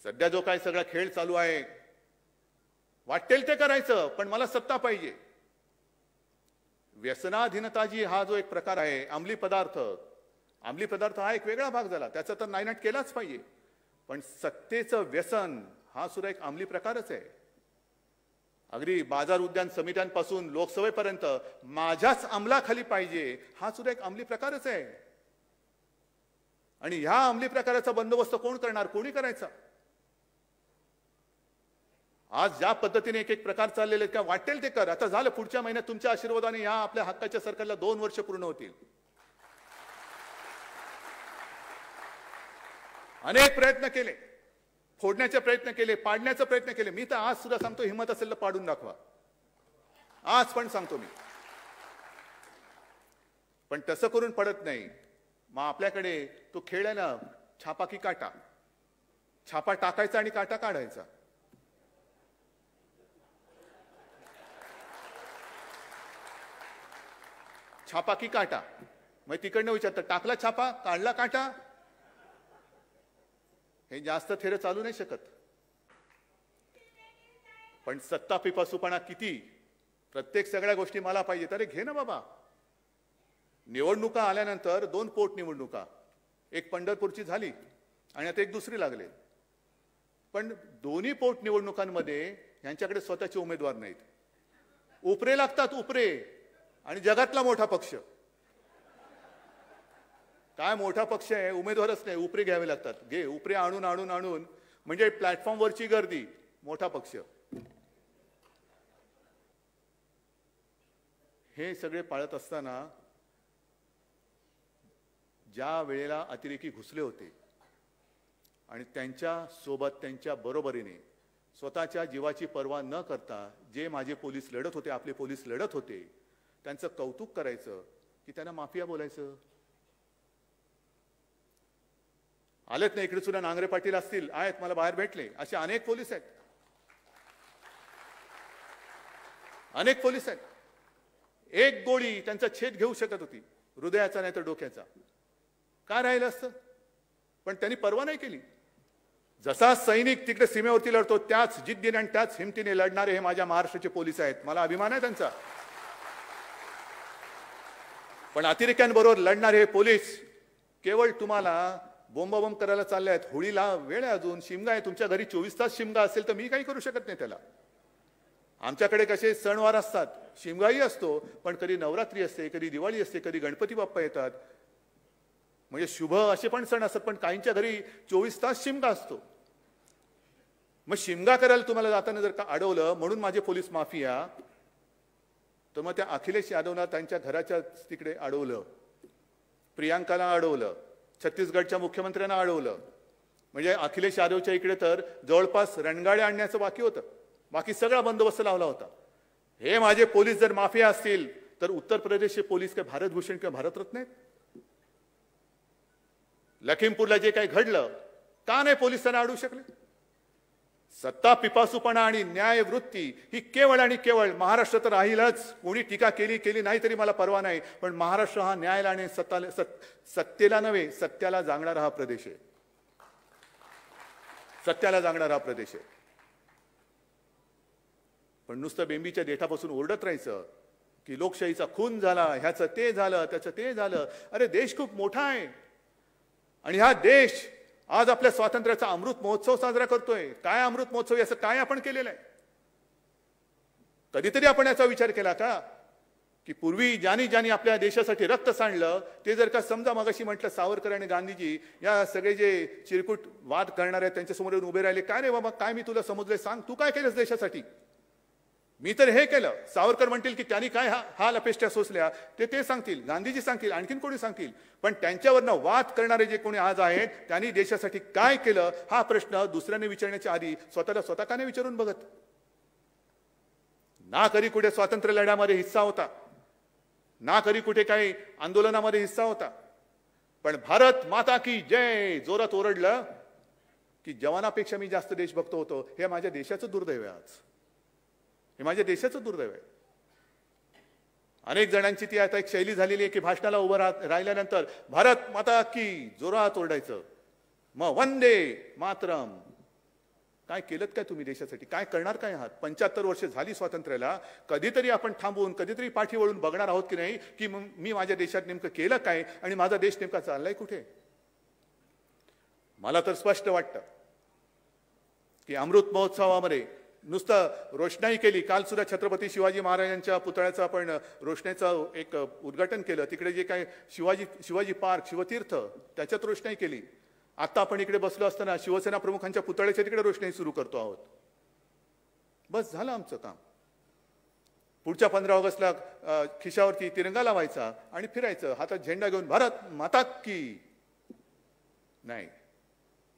सध्या जो काय सगळा खेळ चालू आहे, वाटेल ते करायचं, पण मला सत्ता पाहिजे. व्यसनाधीनता जी हा जो एक प्रकार आहे, अंमली पदार्थ हा एक वेगळा भाग झाला, त्याचा तर नायनाट केलाच पाहिजे. पण सत्तेचं व्यसन हा सुद्धा एक अंमली प्रकारच आहे. अगदी बाजार उद्यान समित्यांपासून लोकसभेपर्यंत माझ्याच अंमलाखाली पाहिजे हा सुद्धा एक अंमली प्रकारच आहे. आणि ह्या अंमली प्रकाराचा बंदोबस्त कोण करणार, कोणी करायचा? आज ज्या पद्धतीने एक एक प्रकार चाललेले का वाटेल ते कर. आता झालं, पुढच्या महिन्यात तुमच्या आशीर्वादाने या आपल्या हक्काच्या सरकारला 2 वर्ष पूर्ण होतील. अनेक प्रयत्न केले, फोडण्याचे प्रयत्न केले, पाडण्याचा प्रयत्न केले. मी तर आज सुद्धा सांगतो, हिम्मत असेल तर पाडून दाखवा. आज पण सांगतो मी. पण तसं करून पडत नाही. मग आपल्याकडे तो खेळ आहे ना, छापा की काटा. छापा टाकायचा आणि काटा काढायचा. छापा की काटा. मग तिकडनं विचारतं, टाकला छापा, काढला काटा. हे जास्त थेर चालू नाही शकत. पण सत्ता पिपासूपणा किती, प्रत्येक सगळ्या गोष्टी मला पाहिजे. अरे घे ना बाबा. निवडणुका आल्यानंतर 2 पोटनिवडणुका, एक पंढरपूरची झाली आणि आता एक दुसरी लागले. पण दोन्ही पोटनिवडणुकांमध्ये यांच्याकडे स्वतःचे उमेदवार नाहीत. उपरे लागतात, उपरे. आणि जगातला मोठा पक्ष काय मोठा पक्ष आहे, उमेदवारच नाही, उपरे घ्यावे लागतात. घे उपरे आणून आणून आणून म्हणजे प्लॅटफॉर्मवरची गर्दी, मोठा पक्ष. हे सगळे पाळत असताना ज्या वेळेला अतिरेकी घुसले होते आणि त्यांच्या सोबत त्यांच्या बरोबरीने स्वतःच्या जीवाची पर्वा न करता जे माझे पोलीस लढत होते, आपले पोलीस लढत होते, त्यांचं कौतुक करायचं की त्यांना माफिया बोलायचं. आलेत ना इकडे सुद्धा, नांगरे पाटील असतील, आहेत, मला बाहेर भेटले, असे अनेक पोलीस आहेत. अनेक पोलीस आहेत. एक गोळी त्यांचा छेद घेऊ शकत होती, हृदयाचा नाही तर डोक्याचा. काय राहिलं असतं? पण त्यांनी पर्वा नाही केली. जसा सैनिक तिकडे सीमेवरती लढतो त्याच जिद्दीने आणि त्याच हिमतीने लढणारे हे माझ्या महाराष्ट्राचे पोलीस आहेत. मला अभिमान आहे त्यांचा. पण अतिरेक्यांबरोबर लढणारे हे पोलीस केवळ तुम्हाला बोंबाबोंब करायला चालले आहेत. होळीला वेळ आहे, अजून शिमगा आहे. तुमच्या घरी 24 तास शिमगा असेल तर मी काही करू शकत नाही त्याला. आमच्याकडे कसे सणवार असतात, शिमगाही असतो, पण कधी नवरात्री असते, कधी दिवाळी असते, कधी गणपती बाप्पा येतात, म्हणजे शुभ असे पण सण असतात. पण काहींच्या घरी 24 तास शिमगा असतो. मग शिमगा करायला तुम्हाला जाताना जर का अडवलं म्हणून माझे पोलीस माफिया, तर मग त्या अखिलेश यादवला त्यांच्या घराच्या तिकडे अडवलं, प्रियांकाला अडवलं, छत्तीसगडच्या मुख्यमंत्र्यांना अडवलं. म्हणजे अखिलेश यादवच्या इकडे तर जवळपास रणगाडे आणण्याचं बाकी होतं. बाकी सगळा बंदोबस्त लावला होता. हे माझे पोलीस जर माफिया असतील तर उत्तर प्रदेशचे पोलीस काय भारतभूषण किंवा भारतरत्न आहेत? लखीमपूरला जे काही घडलं, का नाही पोलिसांना अडवू शकले? सत्ता पिपासूपणा आणि न्यायवृत्ती ही केवळ आणि केवळ महाराष्ट्रात राहीलच. कोणी टीका केली नाही तरी मला परवा नाही. पण महाराष्ट्र हा न्यायाला आणि सत्तेला नव्हे, सत्याला जागणारा हा प्रदेश आहे. सत्याला जागणारा हा प्रदेश आहे. पण नुसतं बेंबीच्या देठापासून ओरडत राहायचं की लोकशाहीचा खून झाला, ह्याचं ते झालं, त्याचं ते झालं. अरे देश खूप मोठा आहे आणि हा देश आज आपल्या स्वातंत्र्याचा अमृत महोत्सव साजरा करतोय. काय अमृत महोत्सव, याचं काय आपण केलेलं आहे? कधीतरी आपण याचा विचार केला का की पूर्वी ज्यांनी आपल्या देशासाठी रक्त सांडलं ते जर का समजा मगाशी म्हटलं सावरकर आणि गांधीजी या सगळे जे चिरकुट वाद करणार आहेत त्यांच्यासमोर येऊन उभे राहिले, काय रे बाबा, काय मी तुला समजले, सांग तू काय केलंस देशासाठी? मी तर हे केलं. सावरकर म्हणतील की त्यांनी काय हाल अपेष्टा सोसल्या ते सांगतील, गांधीजी सांगतील, आणखीन कोणी सांगतील. पण त्यांच्यावरनं वाद करणारे जे कोणी आज आहेत त्यांनी देशासाठी काय केलं हा प्रश्न दुसऱ्याने विचारण्याच्या आधी स्वतः का नाही विचारून बघत? ना कधी कुठे स्वातंत्र्य लढ्यामध्ये हिस्सा होता, ना कधी कुठे काही आंदोलनामध्ये हिस्सा होता. पण भारत माता की जय जोरात ओरडलं की जवानापेक्षा मी जास्त देशभक्त होतो. हे माझ्या देशाचं दुर्दैव आहे. आज हे माझ्या देशाचं दुर्दैव आहे. अनेक जणांची ती आता एक शैली झालेली आहे की भाषणाला उभं राहिल्यानंतर भारत माता की जोरात ओरडायचं, मग वंदे मातरम. काय केलं काय तुम्ही देशासाठी? काय करणार काय आहात? 75 वर्ष झाली स्वातंत्र्याला. कधीतरी आपण थांबून कधीतरी पाठी वळून बघणार आहोत की नाही की मी माझ्या देशात नेमकं केलं काय आणि माझा देश नेमका चाललाय कुठे? मला तर स्पष्ट वाटतं की अमृत महोत्सवामध्ये नुसतं रोषणाई केली. काल सुद्धा छत्रपती शिवाजी महाराजांच्या पुतळ्याचं आपण रोषणाईचं एक उद्घाटन केलं. तिकडे जे काय शिवाजी पार्क, शिवतीर्थ, त्याच्यात रोषणाई केली. आता आपण इकडे बसलो असताना शिवसेना प्रमुखांच्या पुतळ्याच्या तिकडे रोषणाई सुरू करतो आहोत. बस झालं आमचं काम. पुढच्या 15 ऑगस्टला खिशावरती तिरंगा लावायचा आणि फिरायचं, हातात झेंडा घेऊन भारत माता की. नाही,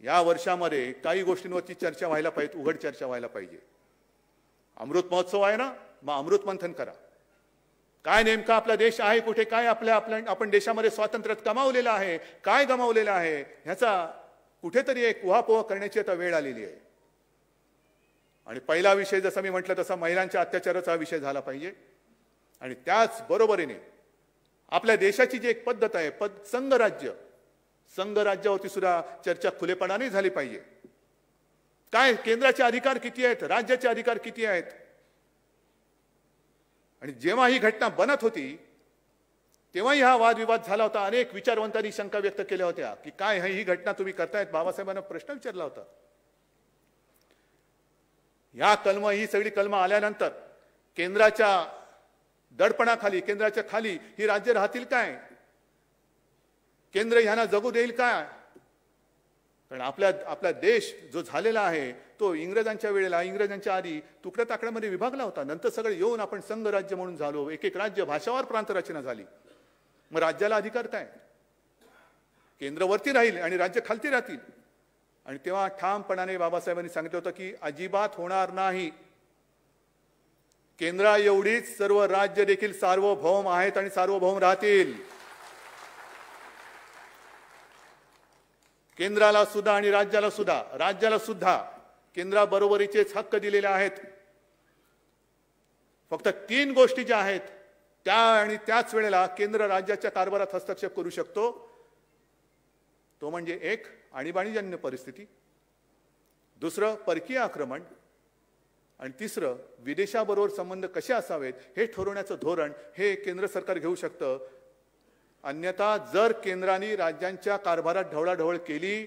या वर्षामध्ये काही गोष्टींवरची चर्चा व्हायला पाहिजे, उघड चर्चा व्हायला पाहिजे. अमृत महोत्सव आहे ना, मग अमृत मंथन करा. काय नेमका आपला देश आहे कुठे, काय आपण देशामध्ये स्वातंत्र्यात कमावलेलं आहे, काय गमावलेलं आहे, ह्याचा कुठेतरी एक उहापोह करण्याची आता वेळ आलेली आहे. आणि पहिला विषय जसा मी म्हटलं तसा महिलांच्या अत्याचाराचा विषय झाला पाहिजे. आणि त्याच बरोबरीने आपल्या देशाची जी एक पद्धत आहे, संघराज्यावरती सुद्धा चर्चा खुलेपणाने झाली पाहिजे. काय केंद्राचे अधिकार किती आहेत, राज्याचे अधिकार किती आहेत. आणि जेव्हा ही घटना बनत होती तेव्हाही हा वादविवाद झाला होता. अनेक विचारवंतांनी शंका व्यक्त केल्या होत्या की काय ही घटना तुम्ही करतायत. बाबासाहेबांना प्रश्न विचारला होता. ही सगळी कलमं आल्यानंतर केंद्राच्या दडपणाखाली, केंद्राच्या खाली ही राज्य राहतील काय? केंद्र ह्यांना जगू देईल काय? कारण आपला देश जो झालेला आहे तो इंग्रजांच्या वेळेला, इंग्रजांच्या आधी तुकड्या ताकड्यामध्ये विभागला होता. नंतर सगळे येऊन आपण संघ राज्य म्हणून झालो. एक एक राज्य, भाषावार प्रांत रचना झाली. मग राज्याला अधिकार काय? केंद्र वरती राहील आणि राज्य खालती राहतील. आणि तेव्हा ठामपणाने बाबासाहेबांनी सांगितलं होतं की अजिबात होणार नाही. केंद्रा एवढीच सर्व राज्य देखील सार्वभौम आहेत आणि सार्वभौम राहतील. केंद्राला सुद्धा आणि राज्याला सुद्धा केंद्राबरोबरीचेच हक्क दिलेले आहेत. फक्त 3 गोष्टी ज्या आहेत त्या आणि त्याच वेळेला केंद्र राज्याच्या कारभारात हस्तक्षेप करू शकतो. तो म्हणजे 1 आणीबाणीजन्य परिस्थिती, 2 परकीय आक्रमण आणि 3 विदेशाबरोबर संबंध कसे असावेत हे ठरवण्याचं धोरण हे केंद्र सरकार घेऊ शकतं. अन्यथा जर केंद्राने राज्यांच्या कारभारात ढवळाढवळ केली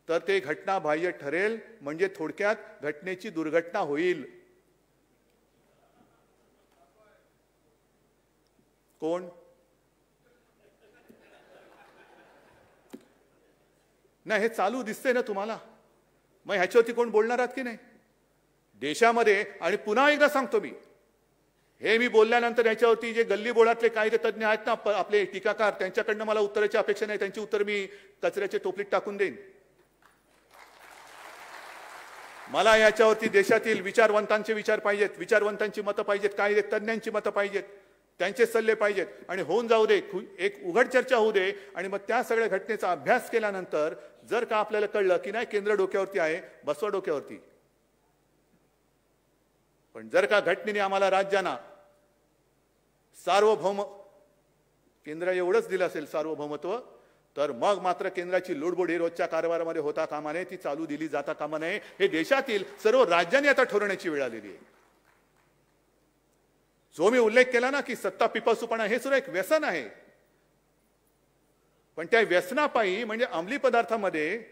तर ते घटनाबाह्य ठरेल. म्हणजे थोडक्यात घटनेची दुर्घटना होईल. कोण? नाही, हे चालू दिसतंय ना तुम्हाला. मग ह्याच्यावरती कोण बोलणार आहात की नाही देशामध्ये? आणि पुन्हा एकदा सांगतो मी, हे मी बोलल्यानंतर याच्यावरती जे गल्ली बोळातले कायदे तज्ञ आहेत ना आपले टीकाकार, त्यांच्याकडनं मला उत्तराची अपेक्षा नाही. त्यांची उत्तर मी कचऱ्याच्या टोपलीत टाकून देईन. मला याच्यावरती देशातील विचारवंतांचे विचार पाहिजेत, विचारवंतांची मतं पाहिजेत, कायदे तज्ञांची मतं पाहिजेत, त्यांचे सल्ले पाहिजेत. आणि होऊन जाऊ दे, एक उघड चर्चा होऊ दे. आणि मग त्या सगळ्या घटनेचा अभ्यास केल्यानंतर जर का आपल्याला कळलं की नाही केंद्र डोक्यावरती आहे, बसवा डोक्यावरती. पण जर का घटनेने आम्हाला राज्यांना सार्वभौम, केंद्र एवढंच दिलं असेल सार्वभौमत्व, तर मग मात्र केंद्राची लुडबुड ही रोजच्या कारभारामध्ये होता कामा नये, ती चालू दिली जाता कामा नये. हे देशातील सर्व राज्यांनी आता ठरवण्याची वेळ आलेली आहे. जो मी उल्लेख केला ना की सत्ता पिपासूपणा, हे सुद्धा एक व्यसन आहे. पण त्या व्यसनापायी म्हणजे अंमली पदार्थामध्ये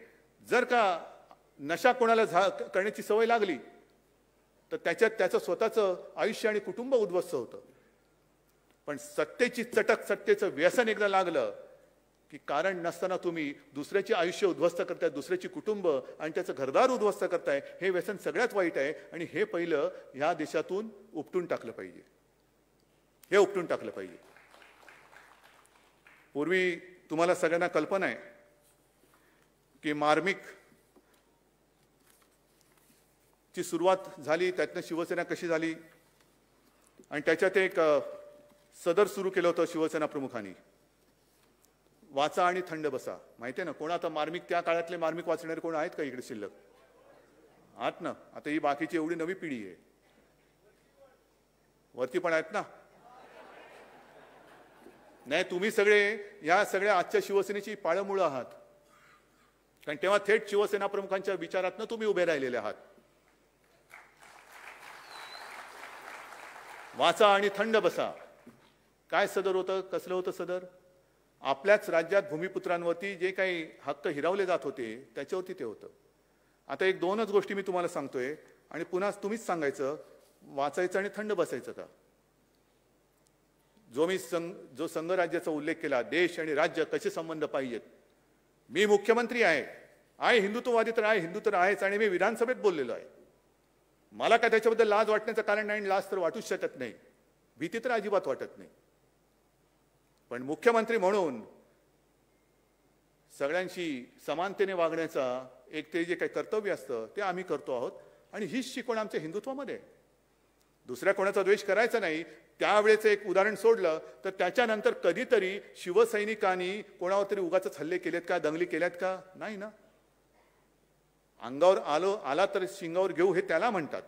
जर का नशा कोणाला करण्याची सवय लागली तर त्याच्यात त्याचं स्वतःचं आयुष्य आणि कुटुंब उद्ध्वस्त होतं. पण सत्तेची चटक, सत्तेचं व्यसन एकदा लागलं की कारण नसताना तुम्ही दुसऱ्याचे आयुष्य उद्ध्वस्त करताय, दुसऱ्याची कुटुंब आणि त्याचं घरदार उद्ध्वस्त करताय. हे व्यसन सगळ्यात वाईट आहे आणि हे पहिलं ह्या देशातून उपटून टाकलं पाहिजे. हे उपटून टाकलं पाहिजे. पूर्वी तुम्हाला सगळ्यांना कल्पना आहे की मार्मिक ची सुरुवात झाली, त्यातनं शिवसेना कशी झाली आणि त्याच्यात एक सदर सुरू केलं होतं शिवसेना प्रमुखांनी, वाचा आणि थंड बसा. माहिती आहे ना कोण? आता मार्मिक, त्या काळातले मार्मिक वाचणारे कोण आहेत का इकडे शिल्लक? आहात ना? आता ही बाकीची एवढी नवी पिढी आहे, वरती पण आहेत ना? नाही, तुम्ही सगळे या सगळ्या आजच्या शिवसेनेची पाळमुळं आहात. कारण तेव्हा थेट शिवसेना प्रमुखांच्या विचारातनं तुम्ही उभे राहिलेले आहात. वाचा आणि थंड बसा. काय सदर होतं? कसलं होतं सदर? आपल्याच राज्यात भूमिपुत्रांवरती जे काही हक्क हिरावले जात होते त्याच्यावरती ते होतं. आता एक दोनच गोष्टी मी तुम्हाला सांगतोय आणि पुन्हा तुम्हीच सांगायचं, वाचायचं आणि थंड बसायचं का? जो संघराज्याचा उल्लेख केला, देश आणि राज्य कसे संबंध पाहिजेत. मी मुख्यमंत्री आहे, हिंदुत्ववादी तर आहे, हिंदू तर आहेच, आणि मी विधानसभेत बोललेलो आहे. मला काय त्याच्याबद्दल लाज वाटण्याचं कारण नाही, लाज तर वाटूच शकत नाही, भीती तर अजिबात वाटत नाही. पण मुख्यमंत्री म्हणून सगळ्यांशी समानतेने वागण्याचा एक ते जे काही कर्तव्य असतं ते आम्ही करतो आहोत. आणि हीच शिकवण आमच्या हिंदुत्वामध्ये. दुसऱ्या कोणाचा द्वेष करायचा नाही. त्यावेळेचं एक उदाहरण सोडलं तर त्याच्यानंतर कधीतरी शिवसैनिकांनी कोणावर तरी उगाच हल्ले केलेत का, दंगली केल्यात का? नाही ना. अंगावर आला तर शिंगावर घेऊ, हे त्याला म्हणतात.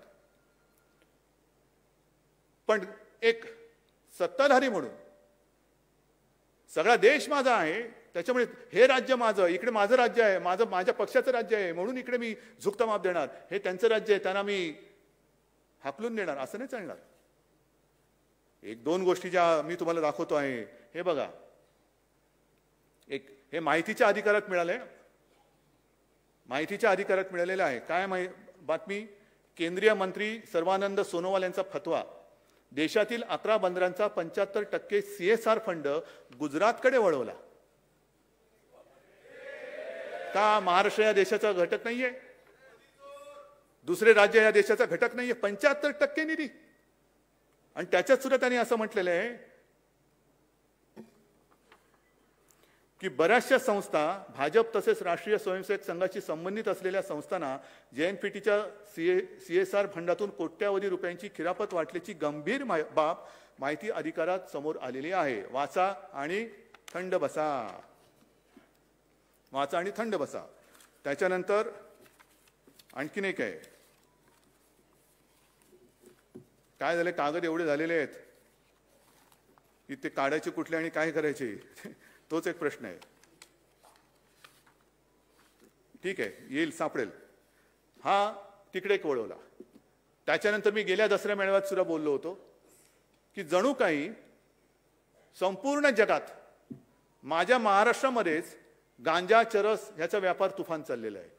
पण एक सत्ताधारी म्हणून सगळा देश माझा आहे, त्याच्यामुळे हे राज्य माझं, इकडे माझं राज्य आहे, माझ्या पक्षाचं राज्य आहे, म्हणून इकडे मी झुकता माप देणार, हे त्यांचं राज्य आहे, त्यांना मी हाकलून देणार, असं नाही चालणार. एक दोन गोष्टी ज्या मी तुम्हाला दाखवतो आहे, हे बघा. एक हे माहितीच्या अधिकारात मिळाले, माहितीच्या अधिकारात मिळालेलं आहे. काय बातमी? केंद्रीय मंत्री सर्वानंद सोनोवाल यांचा फतवा. देशातील 11 बंदरांचा 75% CSR फंड गुजरातकडे वळवला. का महाराष्ट्र या देशाचा घटक नाहीये? दुसरे राज्य या देशाचा घटक नाहीये? 75% निधी. आणि त्याच्यात सुद्धा त्यांनी असं म्हटलेलं आहे की बऱ्याचशा संस्था, भाजप तसेच राष्ट्रीय स्वयंसेवक संघाशी संबंधित असलेल्या संस्थांना JNPTच्या CSR फंडातून कोट्यावधी रुपयांची खिरापत वाटल्याची गंभीर बाब माहिती अधिकारात समोर आलेली आहे. वाचा आणि थंड बसा. वाचा आणि थंड बसा. त्याच्यानंतर आणखीन एक आहे. काय झाले? कागद एवढे झालेले आहेत की ते काढायचे कुठले आणि काय करायचे तोच एक प्रश्न आहे. ठीक आहे, येईल, सापडेल. हा तिकडे एक वळवला. त्याच्यानंतर मी गेल्या दसऱ्या मेळाव्यात सुद्धा बोललो होतो की जणू काही संपूर्ण जगात माझ्या महाराष्ट्रामध्येच गांजा, चरस ह्याचा व्यापार तुफान चाललेला आहे.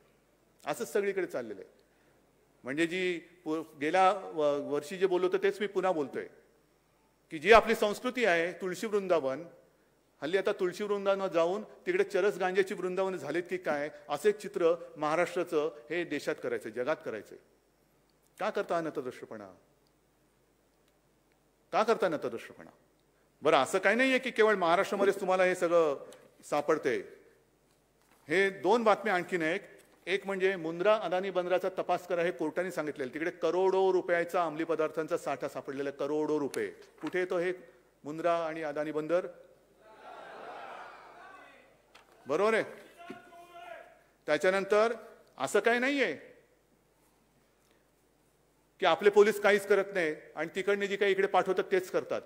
असंच सगळीकडे चाललेलं आहे. म्हणजे जी गेल्या वर्षी जे बोललो होतो तेच मी पुन्हा बोलतोय की जी आपली संस्कृती आहे, तुळशी वृंदावन, हल्ली आता तुळशी वृंदावन जाऊन तिकडे चरस गांजाची वृंदावन झालेत की काय, असे एक चित्र महाराष्ट्राचं हे देशात करायचं, जगात करायचंय. का करता नतद्रष्टपणा? का करता नतद्रष्टपणा? बरं, असं काही नाहीये की केवळ महाराष्ट्रामध्येच तुम्हाला हे सगळं सापडते. हे दोन बातम्या आणखीन एक म्हणजे मुंद्रा अदानी बंदराचा तपास करा, हे कोर्टाने सांगितलेलं. तिकडे करोडो रुपयाचा अंमली पदार्थांचा साठा सापडलेला, करोडो रुपये. कुठे येतो हे मुंद्रा आणि अदानी बंदर? बरोबर आहे. त्याच्यानंतर असं काही नाहीये की आपले पोलीस काहीच करत नाही आणि तिकडने जी काही इकडे पाठवतात तेच करतात.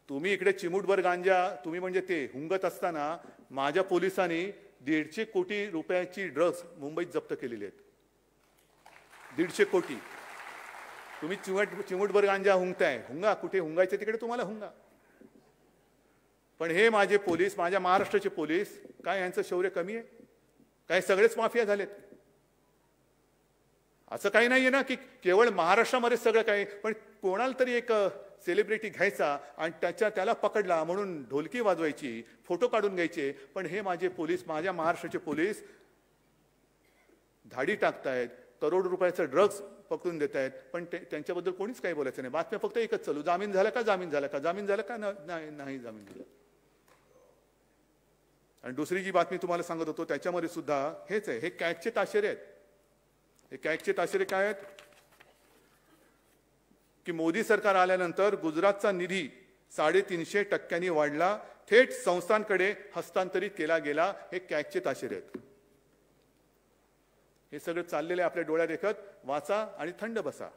तुम्ही इकडे चिमूटभर गांजा, तुम्ही म्हणजे ते हुंगत असताना माझ्या पोलिसांनी 150 कोटी रुपयाची ड्रग्ज मुंबईत जप्त केलेली आहेत. 150 कोटी. तुम्ही चिमूटभर गांजा हुंगताय, हुंगा, कुठे हुंगायचे तिकडे तुम्हाला हुंगा. पण हे माझे पोलीस, माझ्या महाराष्ट्राचे पोलीस, काय यांचं शौर्य कमी आहे? काय सगळेच माफिया झालेत? असं काही नाहीये ना की केवळ महाराष्ट्रामध्ये सगळं काही. पण कोणाला तरी एक सेलिब्रिटी घ्यायचा आणि त्याला पकडला म्हणून ढोलकी वाजवायची, फोटो काढून घ्यायचे. पण हे माझे पोलीस, माझ्या महाराष्ट्राचे पोलीस धाडी टाकतायत, करोड रुपयाचं ड्रग्ज पकडून देत आहेत, पण त्यांच्याबद्दल कोणीच काही बोलायचं नाही. बातम्या फक्त एकच चालू, जामीन झाला का, जामीन झाला का, जामीन झाला का, नाही जामीन झाला. आणि दुसरी जी बातमी तुम्हाला सांगत होतो त्याच्यामध्ये सुद्धा हेच आहे. हे कॅगचे ताशेरे आहेत. हे कॅगचे ताशेरे काय आहेत की मोदी सरकार आल्यानंतर गुजरातचा निधी 350% वाढला, थेट संस्थांकडे हस्तांतरित केला गेला. हे कॅगचे ताशेरे आहेत. हे सगळं चाललेलं आहे आपल्या डोळ्यात देखत. वाचा आणि थंड बसा.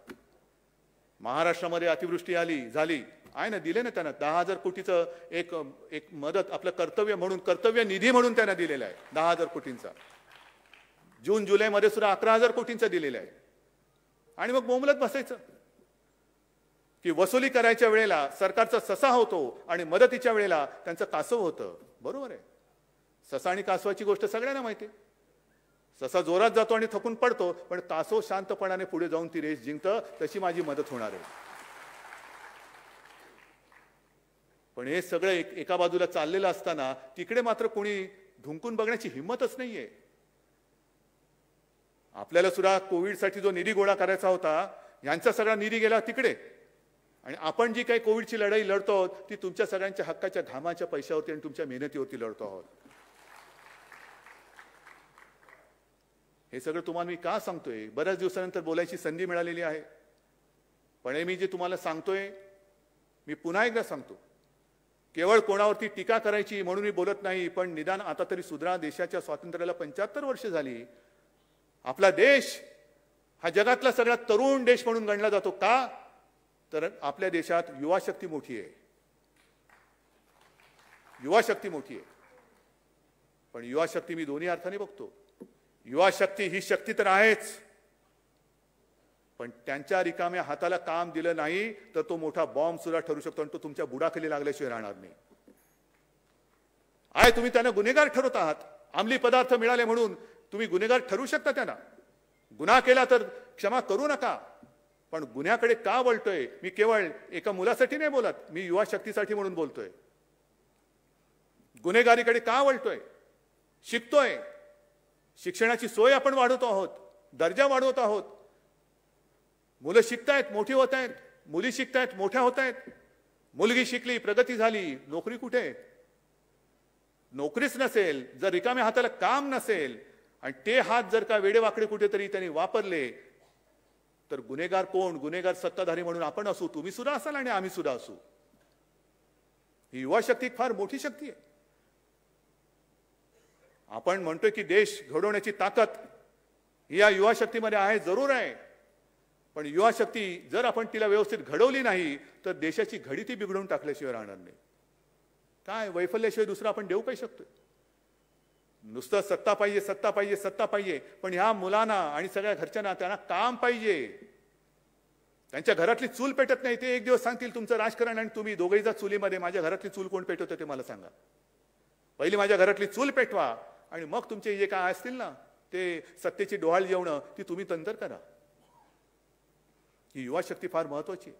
महाराष्ट्रामध्ये अतिवृष्टी झाली आहे ना, दिले ना त्यांना 10,000 कोटीचं एक मदत, आपलं कर्तव्य म्हणून, कर्तव्य निधी म्हणून त्यांना दिलेला आहे 10,000 कोटींचा. जून जुलैमध्ये सुद्धा 11,000 कोटींचं दिलेलं आहे. आणि मग बोंबलत बसायचं की वसुली करायच्या वेळेला सरकारचा ससा होतो आणि मदतीच्या वेळेला त्यांचं कासव होतं. बरोबर आहे. ससा आणि कासवाची गोष्ट सगळ्यांना माहिती आहे. ससा जोरात जातो आणि थकून पडतो, पण कासव शांतपणाने पुढे जाऊन ती रेस जिंकतं. तशी माझी मदत होणार आहे. पण हे सगळं एका बाजूला चाललेलं असताना तिकडे मात्र कोणी धुंकून बघण्याची हिंमतच नाहीये. आपल्याला सुद्धा कोविडसाठी जो निधी गोळा करायचा होता, यांचा सगळा निधी गेला तिकडे. आणि आपण जी काही कोविडची लढाई लढतो आहोत ती तुमच्या सगळ्यांच्या हक्काच्या घामाच्या पैशावरती आणि तुमच्या मेहनतीवरती लढतो आहोत. हे सगळं तुम्हाला मी का सांगतोय? बऱ्याच दिवसानंतर बोलायची संधी मिळालेली आहे. पण हे मी जे तुम्हाला सांगतोय, मी पुन्हा एकदा सांगतो, केवळ कोणावरती टीका करायची म्हणून मी बोलत नाही, पण निदान आता तरी सुधरा. देशाच्या स्वातंत्र्याला 75 वर्ष झाली. आपला देश हा जगातला सगळ्यात तरुण देश म्हणून गणला जातो. का? तर आपल्या देशात युवा शक्ती मोठी आहे. युवा शक्ती मोठी आहे. पण युवा शक्ती मी दोन्ही अर्थाने बघतो. युवा शक्ती ही शक्ती तर आहेच, पण त्यांच्या रिकाम्या हाताला काम दिलं नाही तर तो मोठा बॉम्ब सुद्धा ठरू शकतो आणि तो तुमच्या बुडाखाली लागल्याशिवाय राहणार नाही. तुम्ही त्यांना गुन्हेगार ठरवत आहात. अंमली पदार्थ मिळाले म्हणून तुम्ही गुन्हेगार ठरू शकता. त्यांना गुन्हा केला तर क्षमा करू नका, पण गुन्ह्याकडे का वळतोय? मी केवळ एका मुलासाठी नाही बोलत, मी युवा शक्तीसाठी म्हणून बोलतोय. गुन्हेगारीकडे का वळतोय? शिकतोय. शिक्षणाची सोय आपण वाढवतो आहोत, दर्जा वाढवत आहोत. मुलं शिकतायत, मोठी होत आहेत. मुली शिकतायत, मोठ्या होत आहेत. मुलगी शिकली, प्रगती झाली. नोकरी कुठे? नोकरीच नसेल, जर रिकाम्या हाताला काम नसेल आणि ते हात जर का वेडेवाकडे कुठेतरी त्यांनी वापरले तर गुन्हेगार कोण? गुन्हेगार सत्ताधारी म्हणून आपण असू, तुम्ही सुद्धा असाल आणि आम्ही सुद्धा असू. ही युवा शक्ती फार मोठी शक्ती आहे. आपण म्हणतोय की देश घडवण्याची ताकद ही या युवा शक्तीमध्ये आहे, जरूर आहे. पण युवा शक्ती जर आपण तिला व्यवस्थित घडवली नाही तर देशाची घडी ती बिघडवून टाकल्याशिवाय राहणार नाही. काय वैफल्याशिवाय दुसरं आपण देऊ काय शकतोय? नुसतं सत्ता पाहिजे, सत्ता पाहिजे, सत्ता पाहिजे. पण ह्या मुलांना आणि सगळ्या घरच्यांना त्यांना काम पाहिजे. त्यांच्या घरातली चूल पेटत नाही. ते एक दिवस सांगतील तुमचं राजकारण आणि तुम्ही दोघेही जा चुलीमध्ये. माझ्या घरातली चूल कोण पेटवतं ते मला सांगा. पहिली माझ्या घरातली चूल पेटवा आणि मग तुमचे जे काय असतील ना ते सत्तेची डोहाळ जेवणं ती तुम्ही तंतर करा. ही युवा शक्ती फार महत्वाची.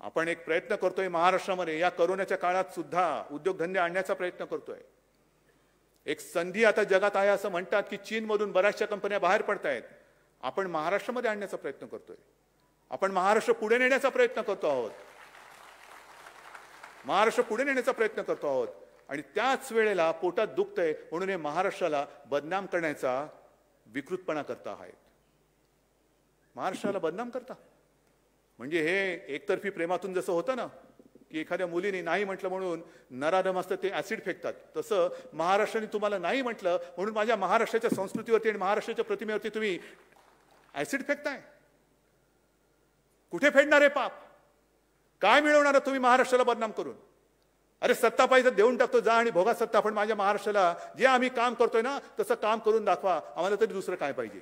आपण एक प्रयत्न करतोय महाराष्ट्रामध्ये या कोरोनाच्या काळात सुद्धा उद्योगधंदे आणण्याचा प्रयत्न करतोय. एक संधी आता जगात आहे असं म्हणतात की चीनमधून बऱ्याचशा कंपन्या बाहेर पडतायत. आपण महाराष्ट्रामध्ये आणण्याचा प्रयत्न करतोय. आपण महाराष्ट्र पुढे नेण्याचा प्रयत्न करतो आहोत. महाराष्ट्र पुढे नेण्याचा प्रयत्न करतो आहोत. आणि त्याच वेळेला पोटात दुखतंय म्हणून हे महाराष्ट्राला बदनाम करण्याचा विकृतपणा करता आहेत. महाराष्ट्राला बदनाम करता म्हणजे हे एकतर्फी प्रेमातून जसं होतं ना की एखाद्या मुलीने नाही म्हटलं म्हणून नराधम असतं ते ऍसिड फेकतात, तसं महाराष्ट्राने तुम्हाला नाही म्हटलं म्हणून माझ्या महाराष्ट्राच्या संस्कृतीवरती आणि महाराष्ट्राच्या प्रतिमेवरती तुम्ही ऍसिड फेकताय. कुठे फेडणार आहे पाप? काय मिळवणार तुम्ही महाराष्ट्राला बदनाम करून? अरे सत्ता पाहिजे देऊन टाकतो, जा आणि भोगा सत्ता. पण माझ्या महाराष्ट्राला जे आम्ही काम करतोय ना तसं काम करून दाखवा. आम्हाला तरी दुसरं काय पाहिजे?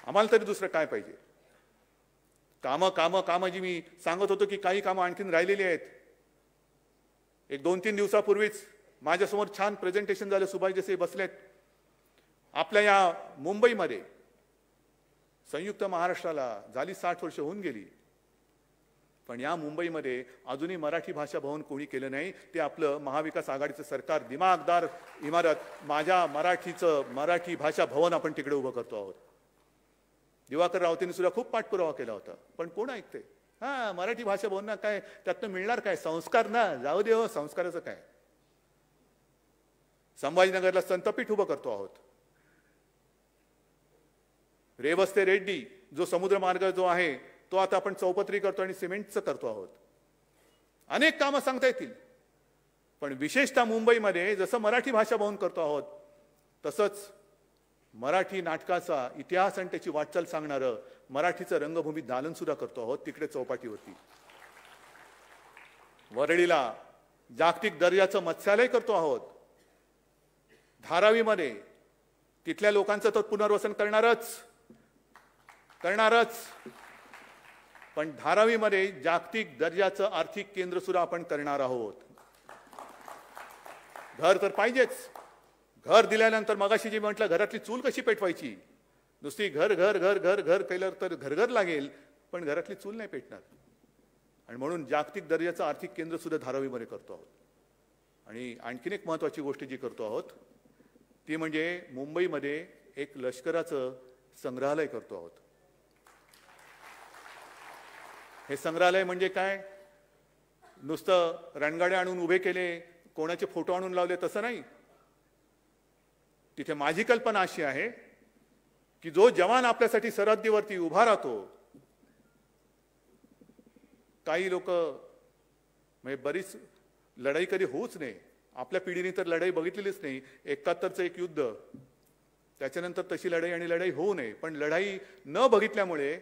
आम्हाला तरी दुसरं काय पाहिजे? कामं कामं कामं जी मी सांगत होतो की काही कामं आणखीन राहिलेली आहेत. एक 2-3 दिवसापूर्वीच माझ्यासमोर छान प्रेझेंटेशन झालं. सुभाष देसाई बसलेत. आपल्या या मुंबईमध्ये संयुक्त महाराष्ट्राला झाली 60 वर्ष होऊन गेली, पण या मुंबईमध्ये अजूनही मराठी भाषा भवन कोणी केलं नाही. ते आपलं महाविकास आघाडीचं सरकार दिमागदार इमारत माझ्या मराठी भाषा भवन आपण तिकडे उभं करतो आहोत. दिवाकर रावतेंनी सुद्धा खूप पाठपुरावा केला होता, पण कोण ऐकते? मराठी भाषा भवन ना काय त्यातनं मिळणार काय? संस्कार ना, जाऊ दे हो, संस्काराचं काय? संभाजीनगरला संतपीठ उभं करतो आहोत. रेवस्ते रेड्डी जो समुद्र मार्ग जो आहे तो आता आपण चौपदरी करतो आणि सिमेंटचं करतो आहोत. अनेक कामं सांगता येतील, पण विशेषतः मुंबईमध्ये जसं मराठी भाषा भवन करतो आहोत तसंच मराठी नाटकाचा इतिहास आणि त्याची वाटचाल सांगणारं मराठीचं रंगभूमी दालन सुद्धा करतो आहोत तिकडे चौपाटीवरती. वरळीला जागतिक दर्जाचं मत्स्यालय करतो आहोत. धारावीमध्ये तिथल्या लोकांचं तर पुनर्वसन करणारच. पण धारावीमध्ये जागतिक दर्जाचं आर्थिक केंद्र सुद्धा आपण करणार आहोत. घर तर पाहिजेच. घर दिल्यानंतर मगाशी जे म्हटलं घरातली चूल कशी पेटवायची, नुसती घर घर घर घर घर केलं तर घरघर लागेल, पण घरातली चूल नाही पेटणार. आणि म्हणून जागतिक दर्जाचं आर्थिक केंद्र सुद्धा धारावीमध्ये करतो आहोत. आणि आणखीन एक महत्त्वाची गोष्ट जी करतो आहोत ती म्हणजे मुंबईमध्ये एक लष्कराचं संग्रहालय करतो आहोत. हे संग्रहालय म्हणजे काय, नुसतं रणगाड्या आणून उभे केले, कोणाचे फोटो आणून लावले तसं नाही. तिथे माझी कल्पना अशी आहे की जो जवान आपल्यासाठी सरहद्दीवरती उभा राहतो, काही लोक म्हणजे बरीच लढाई कधी होऊच नाही, आपल्या पिढीने तर लढाई बघितलेलीच नाही. 71चं एक युद्ध, त्याच्यानंतर तशी लढाई होऊ नये, पण लढाई न बघितल्यामुळे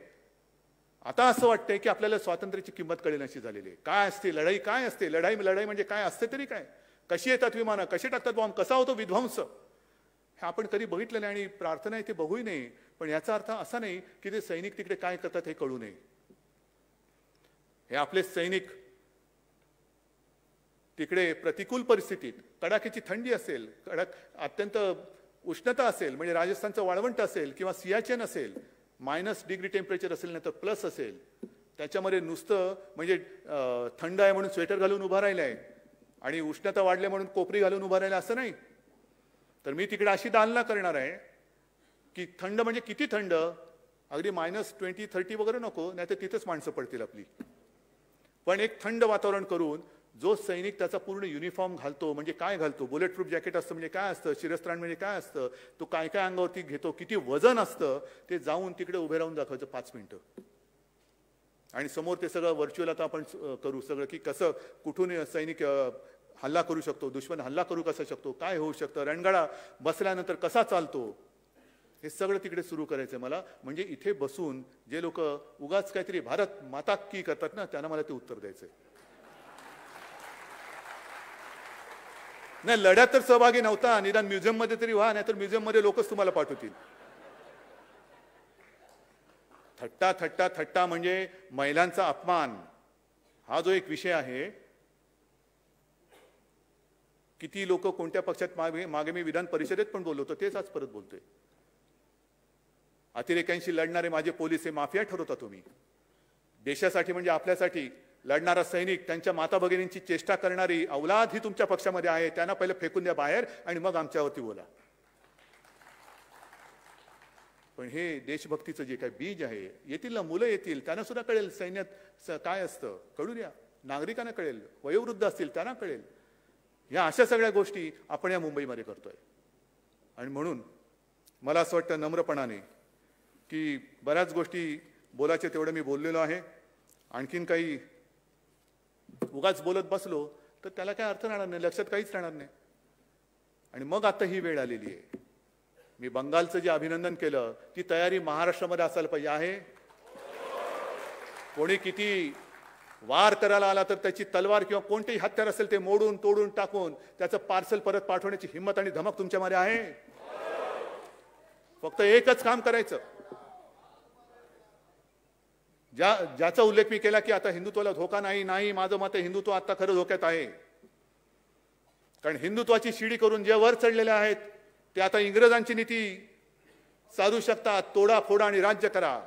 आता असं वाटतंय की आपल्याला स्वातंत्र्याची किंमत कळेल अशी झालेली आहे. काय असते लढाई, काय असते लढाई, लढाई म्हणजे काय असते तरी काय, कशी येतात विमानं, कशी टाकतात बॉम्ब, कसा होतो विध्वंस, हे आपण कधी बघितलं नाही. आणि प्रार्थना आहे ते बघूही नाही. पण याचा अर्थ असा नाही की ते सैनिक तिकडे काय करतात हे कळू नये. हे आपले सैनिक तिकडे प्रतिकूल परिस्थितीत, कडाक्याची थंडी असेल, अत्यंत उष्णता असेल, म्हणजे राजस्थानचं वाळवंट असेल किंवा सियाचेन असेल, -डिग्री टेम्परेचर असेल नाही तर प्लस असेल, त्याच्यामध्ये नुसतं म्हणजे थंड आहे म्हणून स्वेटर घालून उभा राहिलाय आणि उष्णता वाढले म्हणून कोपरी घालून उभा राहिला असं नाही. तर मी तिकडे अशी दालना करणार आहे की थंड म्हणजे किती थंड, अगदी -20-30 वगैरे नको, नाही तर तिथेच माणसं पडतील आपली. पण एक थंड वातावरण करून जो सैनिक त्याचा पूर्ण युनिफॉर्म घालतो, म्हणजे काय घालतो, बुलेट प्रूफ जॅकेट असतं म्हणजे काय असतं, शिरस्त्राण म्हणजे काय असतं, तो काय काय अंगावरती घेतो, किती वजन असतं, ते जाऊन तिकडे उभे राहून दाखवायचं 5 मिनिटं. आणि समोर ते सगळं व्हर्च्युअल आता आपण करू सगळं, की कसं कुठून सैनिक हल्ला करू शकतो, दुश्मन हल्ला करू कसा शकतो, काय होऊ शकतं, रणगाडा बसल्यानंतर कसा चालतो, हे सगळं तिकडे सुरू करायचं मला. म्हणजे इथे बसून जे लोक उगाच काहीतरी भारत माता की करतात ना, त्यांना मला ते उत्तर द्यायचंय. नाही, लढ्यात तर सहभागी नव्हता, निदान म्युझियम मध्ये तरी व्हा, नाहीतर म्युझियम मध्ये लोकच तुम्हाला पाठवतील. थट्टा थट्टा थट्टा म्हणजे महिलांचा अपमान, हा जो एक विषय आहे. किती लोक कोणत्या पक्षात मागे मी विधान परिषदेत पण बोललो होतो, तेच आज परत बोलतोय. अतिरेक्यांशी लढणारे माझे पोलीस हे माफिया ठरवता तुम्ही. देशासाठी म्हणजे आपल्यासाठी लढणारा सैनिक, त्यांच्या माता भगिनींची चेष्टा करणारी औलाद ही तुमच्या पक्षामध्ये आहे, त्यांना पहिले फेकून द्या बाहेर आणि मग आमच्यावरती बोला. पण हे देशभक्तीचं जे काही बीज आहे, येतील ना मुलं येतील, त्यांना सुद्धा कळेल सैन्यात काय असतं, कळू द्या. नागरिकांना कळेल, वयोवृद्ध असतील त्यांना कळेल. या अशा सगळ्या गोष्टी आपण या मुंबईमध्ये करतोय. आणि म्हणून मला असं वाटतं नम्रपणाने की बऱ्याच गोष्टी बोलायचे तेवढं मी बोललेलो आहे. आणखीन काही उगाच बोलत बसलो तर त्याला काय अर्थ राहणार नाही, लक्षात काहीच राहणार नाही. आणि मग आता ही वेळ आलेली आहे. मी बंगालचं जे अभिनंदन केलं, ती तयारी महाराष्ट्रामध्ये असायला पाहिजे आहे. कोणी किती वार करायला आला तर त्याची तलवार किंवा कोणतेही हत्यार असेल ते मोडून तोडून टाकून त्याचं पार्सल परत पाठवण्याची हिंमत आणि धमक तुमच्यामध्ये आहे. फक्त एकच काम करायचं, ज्याचा उल्लेख मी केला की आता हिंदुत्वाला धोका नाही, माझं मत आहे हिंदुत्व आता खरं धोक्यात आहे. कारण हिंदुत्वाची शिडी करून जे वर चढलेले आहेत ते आता इंग्रजांची नीती साधू शकतात, तोडा फोडा आणि राज्य करा.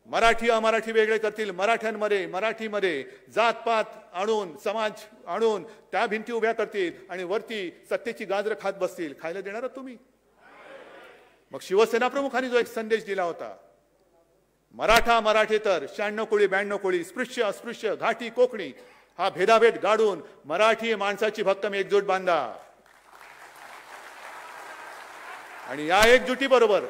मराठी अमराठी वेगळे करतील, मराठीमध्ये जातपात आणून, समाज आणून त्या भिंती उभ्या करतील आणि वरती सत्तेची गाजरं खात बसतील. खायला देणार आहात तुम्ही? मग शिवसेना प्रमुखांनी जो एक संदेश दिला होता, मराठेतर 96 कोळी 92 कोळी, स्पृश्य अस्पृश्य घाटी कोकणी, हा भेदाभेद गाडून मराठी माणसाची भक्कम एकजूट बांधा. आणि या एकजुटीबरोबर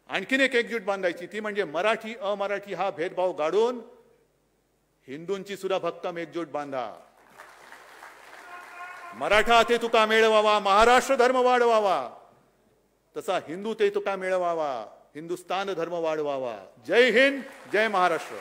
आणखीन एक एकजूट बांधायची, ती म्हणजे मराठी अमराठी हा भेदभाव गाडून हिंदूंची सुद्धा भक्कम एकजूट बांधा. मराठा ते तुका मिळवावा, महाराष्ट्र धर्म वाढवावा, तसा हिंदू ते तुका मिळवावा, हिंदुस्तान धर्म वाढवावा. जय हिंद, जय महाराष्ट्र.